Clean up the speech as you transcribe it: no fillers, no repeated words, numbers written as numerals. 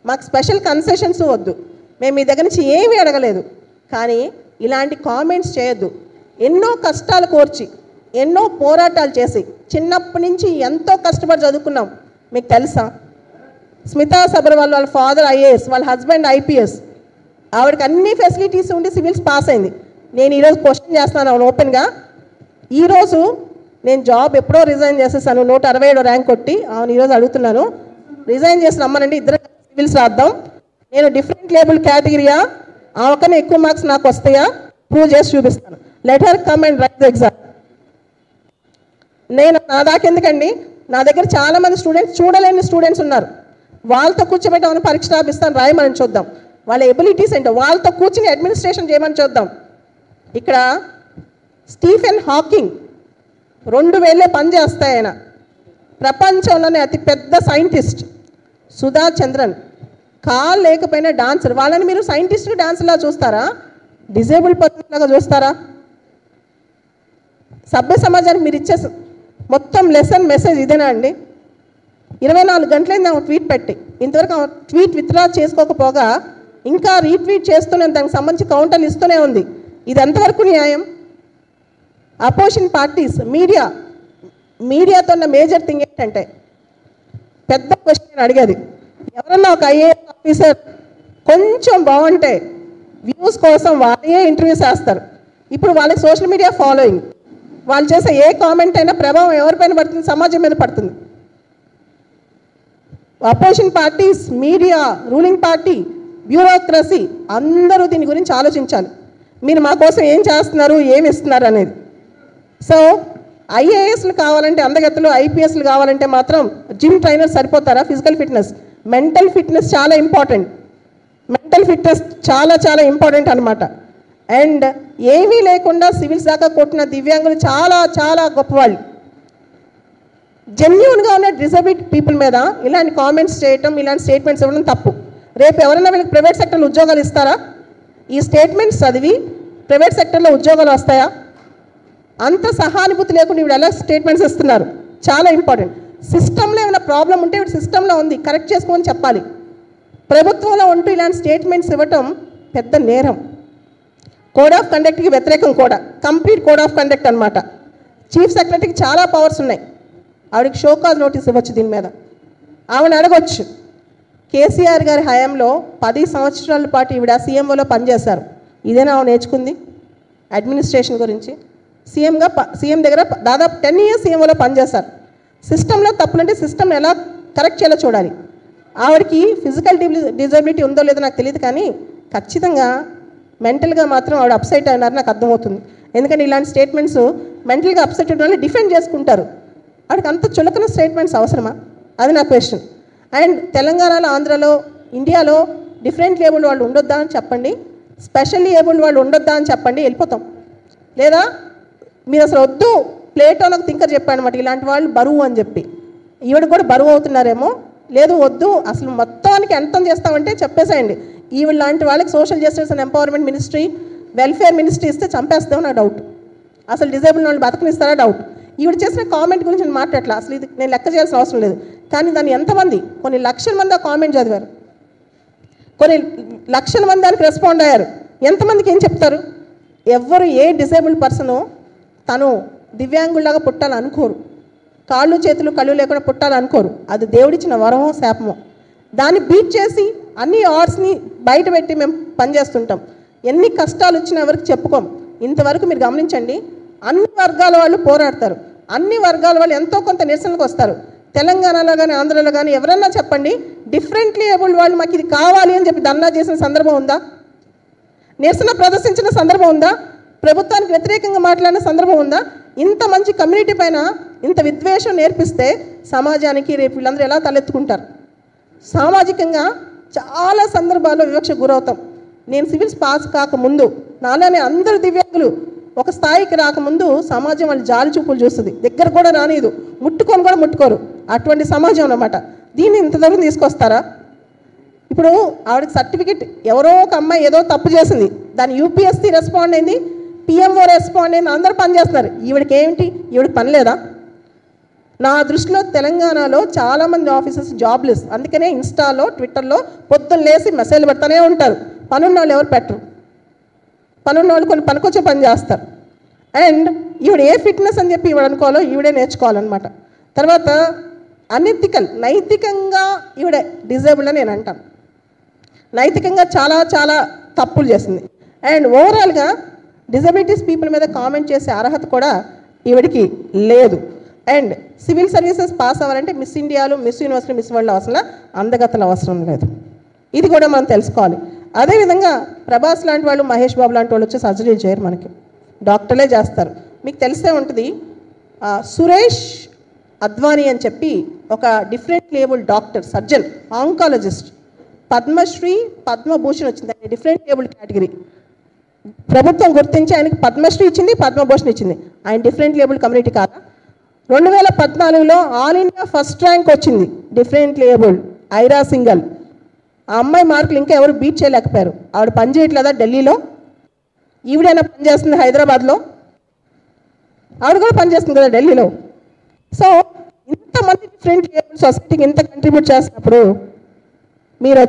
మాకు special concessions వద్దు, మేము మీ దగ్గర నుంచి ఏమీ అడగలేదు. కానీ ఇలాంటి కామెంట్స్ చేయొద్దు. ఎన్నో కష్టాలు కోర్చి, ఎన్నో పోరాటాలు చేసి, చిన్నప్పటి నుంచి ఎంతో కష్టపడి చదువుకున్నాం. మీకు తెలుసా? స్మితా సబర్వాల్ వాళ్ళ ఫాదర్ ఐఏఎస్, వాళ్ళ హస్బెండ్ ఐపీఎస్. ఆవిడకి అన్ని ఫెసిలిటీస్ ఉండి సివిల్స్ పాస్ అయింది. నేను ఈరోజు క్వశ్చన్ చేస్తున్నాను అవును ఓపెన్గా. ఈరోజు నేను జాబ్ ఎప్పుడో రిజైన్ చేసేసాను, 167 ర్యాంక్ కొట్టి. అవును ఈరోజు అడుగుతున్నాను, రిజైన్ చేసి రమ్మనండి, ఇద్దరు సివిల్స్ రాద్దాం. నేను డిఫరెంట్ లేబుల్ కేటగిరీయా, ఆమెకన్నా ఎక్కువ మార్క్స్ నాకు వస్తాయా ప్రూవ్ చేసి చూపిస్తాను. Let her come and right the exam. నేను నా దాకెందుకండి, నా దగ్గర చాలామంది స్టూడెంట్స్, చూడలేని స్టూడెంట్స్ ఉన్నారు. వాళ్ళతో కూర్చోబెట్టామని పరీక్ష రాపిస్తాను, రాయమని చూద్దాం. వాళ్ళ ఎబిలిటీస్ ఏంటో వాళ్ళతో కూర్చుని అడ్మినిస్ట్రేషన్ చేయమని చూద్దాం. ఇక్కడ స్టీఫెన్ హాకింగ్ 2000 పనిచేస్తాయి. ఆయన ప్రపంచంలోనే అతిపెద్ద సైంటిస్ట్. సుధా చంద్రన్ కాల్ లేకపోయినా డాన్సర్. వాళ్ళని మీరు సైంటిస్ట్ డాన్సర్లా చూస్తారా, డిజేబుల్ పర్సన్ లాగా చూస్తారా? సభ్య సమాజానికి మీరు ఇచ్చే మొత్తం లెసన్ మెసేజ్ ఇదేనా అండి? 24 గంటలైంది ఆమె ట్వీట్ పెట్టి, ఇంతవరకు ఆమె ట్వీట్ విత్డ్రా చేసుకోకపోగా ఇంకా రీట్వీట్ చేస్తూనే, దానికి సంబంధించి కౌంటర్లు ఇస్తూనే ఉంది. ఇది ఎంతవరకు న్యాయం? అపోజిషన్ పార్టీస్, మీడియాతో ఉన్న మేజర్ థింగ్ ఏంటంటే, పెద్ద క్వశ్చన్ అడిగేది, ఎవరన్నా ఒక ఐఏఎస్ ఆఫీసర్ కొంచెం బాగుంటే వ్యూస్ కోసం వాళ్ళే ఇంటర్వ్యూస్ చేస్తారు. ఇప్పుడు వాళ్ళకి సోషల్ మీడియా ఫాలోయింగ్, వాళ్ళు చేసే ఏ కామెంట్ అయినా ప్రభావం ఎవరిపైన పడుతుంది? సమాజం మీద పడుతుంది. Opposition parties, media, ruling party, bureaucracy అందరూ దీని గురించి ఆలోచించాలి. మీరు మా కోసం ఏం చేస్తున్నారు, ఏమి ఇస్తున్నారు అనేది. సో ఐఏఎస్లు కావాలంటే అందగత్తలు, ఐపీఎస్లు కావాలంటే మాత్రం జిమ్ ట్రైనర్ సరిపోతారా? ఫిజికల్ ఫిట్నెస్, మెంటల్ ఫిట్నెస్ చాలా ఇంపార్టెంట్. మెంటల్ ఫిట్నెస్ చాలా చాలా ఇంపార్టెంట్ అనమాట. అండ్ ఏమీ లేకుండా సివిల్స్ దాకా కొట్టిన దివ్యాంగులు చాలా చాలా గొప్పవాళ్ళు. జెన్యూన్గా ఉన్న డిజబిలిటీ పీపుల్ మీద ఇలాంటి కామెంట్స్ చేయటం, ఇలాంటి స్టేట్మెంట్స్ ఇవ్వడం తప్పు. రేపు ఎవరైనా వీళ్ళకి ప్రైవేట్ సెక్టర్లో ఉద్యోగాలు ఇస్తారా? ఈ స్టేట్మెంట్స్ చదివి ప్రైవేట్ సెక్టర్లో ఉద్యోగాలు వస్తాయా? అంత సహానుభూతి లేకుండా వీడు ఎలా స్టేట్మెంట్స్ ఇస్తున్నారు? చాలా ఇంపార్టెంట్. సిస్టంలో ఏమైనా ప్రాబ్లం ఉంటే వీడు సిస్టంలో ఉంది, కరెక్ట్ చేసుకోమని చెప్పాలి. ప్రభుత్వంలో ఉంటూ ఇలాంటి స్టేట్మెంట్స్ ఇవ్వటం పెద్ద నేరం. కోడ్ ఆఫ్ కండక్ట్కి వ్యతిరేకం కూడా, కంప్లీట్ కోడ్ ఆఫ్ కండక్ట్ అనమాట. చీఫ్ సెక్రటరీకి చాలా పవర్స్ ఉన్నాయి. ఆవిడకి షోకాజ్ నోటీస్ ఇవ్వచ్చు, దీని మీద ఆవిడని అడగొచ్చు. కేసీఆర్ గారి హయాంలో 10 సంవత్సరాల పాటు ఈవిడ సీఎంఓలో పనిచేశారు. ఇదేనా ఆమె నేర్చుకుంది అడ్మినిస్ట్రేషన్ గురించి? సీఎం దగ్గర దాదాపు 10 years సీఎంఓలో పనిచేశారు. సిస్టంలో తప్పులంటే సిస్టమ్ని ఎలా కరెక్ట్ చేయాలో చూడాలి. ఆవిడకి ఫిజికల్ డిజబిలిటీ ఉందో లేదో నాకు తెలియదు, కానీ ఖచ్చితంగా మెంటల్గా మాత్రం ఆవిడ అప్సెట్ అయినారు నాకు అర్థమవుతుంది. ఎందుకంటే ఇలాంటి స్టేట్మెంట్స్ మెంటల్గా అప్సెట్ అయిన వాళ్ళు డిఫెండ్ చేసుకుంటారు. ఆవిడకి అంత చులకన స్టేట్మెంట్స్ అవసరమా? అది నా క్వశ్చన్. అండ్ తెలంగాణలో, ఆంధ్రలో, ఇండియాలో డిఫరెంట్ లేబుల్ వాళ్ళు ఉండొద్దా అని చెప్పండి, స్పెషల్లీ ఏబుల్డ్ వాళ్ళు ఉండొద్దా అని చెప్పండి, వెళ్ళిపోతాం. లేదా మీరు అసలు వద్దు, ప్లేటోలకు థింకర్ చెప్పాడు అనమాట, ఇలాంటి వాళ్ళు బరువు అని చెప్పి. ఈవిడ కూడా బరువు అవుతున్నారేమో. లేదు వద్దు, అసలు మొత్తానికి అంతం చేస్తామంటే చెప్పేసేయండి. ఈవిడ లాంటి వాళ్ళకి social justice and empowerment ministry, welfare ministry ఇస్తే చంపేస్తామో నా డౌట్. అసలు డిజేబుల్ వాళ్ళు బతకనిస్తారా డౌట్. ఈవిడ చేసిన కామెంట్ గురించి నేను మాట్లాడట్లా, అసలు ఇది నేను లెక్క చేయాల్సిన అవసరం లేదు. కానీ దాన్ని ఎంతమంది, కొన్ని లక్షల మంది ఆ కామెంట్ చదివారు, కొన్ని లక్షల మంది దానికి రెస్పాండ్ అయ్యారు. ఎంతమందికి ఏం చెప్తారు? ఎవరు ఏ డిసేబుల్డ్ పర్సను తను దివ్యాంగుల్లాగా పుట్టాలనుకోరు, కాళ్ళు చేతులు కళ్ళు లేకుండా పుట్టాలనుకోరు. అది దేవుడిచ్చిన వరమో శాపమో. దాన్ని బీట్ చేసి అన్ని ఆర్ట్స్ని బయట పెట్టి మేము పనిచేస్తుంటాం. ఎన్ని కష్టాలు వచ్చినా ఎవరికి చెప్పుకోం. ఇంతవరకు మీరు గమనించండి, అన్ని వర్గాల వాళ్ళు పోరాడతారు, అన్ని వర్గాల వాళ్ళు ఎంతో కొంత నిరసనకు వస్తారు. తెలంగాణలో కానీ ఆంధ్రలో కానీ ఎవరన్నా చెప్పండి, డిఫరెంట్లీ ఏబుల్డ్ వాళ్ళు మాకు ఇది కావాలి అని చెప్పి ధర్నా చేసిన సందర్భం ఉందా? నిరసన ప్రదర్శించిన సందర్భం ఉందా? ప్రభుత్వానికి వ్యతిరేకంగా మాట్లాడిన సందర్భం ఉందా? ఇంత మంచి కమ్యూనిటీ పైన ఇంత విద్వేషం నేర్పిస్తే సమాజానికి రేపు వీళ్ళందరూ ఎలా తలెత్తుకుంటారు? సామాజికంగా చాలా సందర్భాల్లో వివక్షకు గురవుతాం. నేను సివిల్స్ పాస్ కాకముందు, నాలోనే అందరు దివ్యాంగులు ఒక స్థాయికి రాకముందు సమాజం వాళ్ళు జాలి చూపులు చూస్తుంది, దగ్గర కూడా రానిదు, ముట్టుకొని కూడా ముట్టుకోరు. అటువంటి సమాజం అన్నమాట. దీన్ని ఇంత దూరం తీసుకొస్తారా? ఇప్పుడు ఆవిడకి సర్టిఫికెట్ ఎవరో ఒక అమ్మాయి ఏదో తప్పు చేసింది, దాని యూపీఎస్సీ రెస్పాండ్ అయింది, పిఎంఓ రెస్పాండ్ అయింది, అందరూ పని చేస్తున్నారు. ఈవిడికి ఏమిటి? ఈవిడికి పని లేదా? నా దృష్టిలో తెలంగాణలో చాలామంది ఆఫీసర్స్ జాబ్లెస్. అందుకనే ఇన్స్టాలో ట్విట్టర్లో పొద్దున్న లేసి మెసేజ్లు పెడతానే ఉంటారు. పనున్న వాళ్ళు ఎవరు పెట్టరు. పనున్న వాళ్ళు కొన్ని పనికొచ్చే పని చేస్తారు. అండ్ ఈవిడ ఏ ఫిట్నెస్ అని చెప్పి ఈవిడ అనుకోవాలో ఈవిడే నేర్చుకోవాలన్నమాట. తర్వాత అనెథికల్, నైతికంగా ఈవిడ డిజేబుల్డ్ అని నేను అంటాను. నైతికంగా చాలా చాలా తప్పులు చేసింది. అండ్ ఓవరాల్గా డిజబిలిటీస్ పీపుల్ మీద కామెంట్ చేసే అర్హత కూడా ఈవిడికి లేదు. అండ్ సివిల్ సర్వీసెస్ పాస్ అవ్వాలంటే మిస్ ఇండియాలు, మిస్ యూనివర్సిటీ, మిస్ వరల్డ్ అవసరం, అందగతలు అవసరం లేదు. ఇది కూడా మనం తెలుసుకోవాలి. అదేవిధంగా ప్రభాస్ లాంటి వాళ్ళు, మహేష్ బాబు లాంటి వాళ్ళు వచ్చి సర్జరీ చేయరు, మనకి డాక్టర్లే చేస్తారు. మీకు తెలిసే ఉంటుంది, సురేష్ అద్వానీ అని చెప్పి ఒక different label doctor, surgeon, oncologist, Padma Shri, Padma Bhushan వచ్చింది. ఆయన డిఫరెంట్ లేబుల్ కేటగిరీ. ప్రభుత్వం గుర్తించి ఆయనకి పద్మశ్రీ ఇచ్చింది, పద్మభూషణ్ ఇచ్చింది. ఆయన డిఫరెంట్ లేబుల్ కమ్యూనిటీ కాదా? 2014లో ఆల్ ఇండియా ఫస్ట్ ర్యాంక్ వచ్చింది డిఫరెంట్ లేబుల్, ఐరా సింగల్. ఆ అమ్మాయి మార్కులు ఇంకా ఎవరు బీట్ చేయలేకపోయారు. ఆవిడ పని చేయట్లేదా ఢిల్లీలో? ఈవిడైనా పనిచేస్తుంది హైదరాబాద్లో? ఆవిడ కూడా పనిచేస్తుంది కదా ఢిల్లీలో. సో ఇంతమంది డిఫరెంట్ లేబుల్ సొసైటీకి ఇంత కంట్రిబ్యూట్ చేస్తున్నప్పుడు మీరు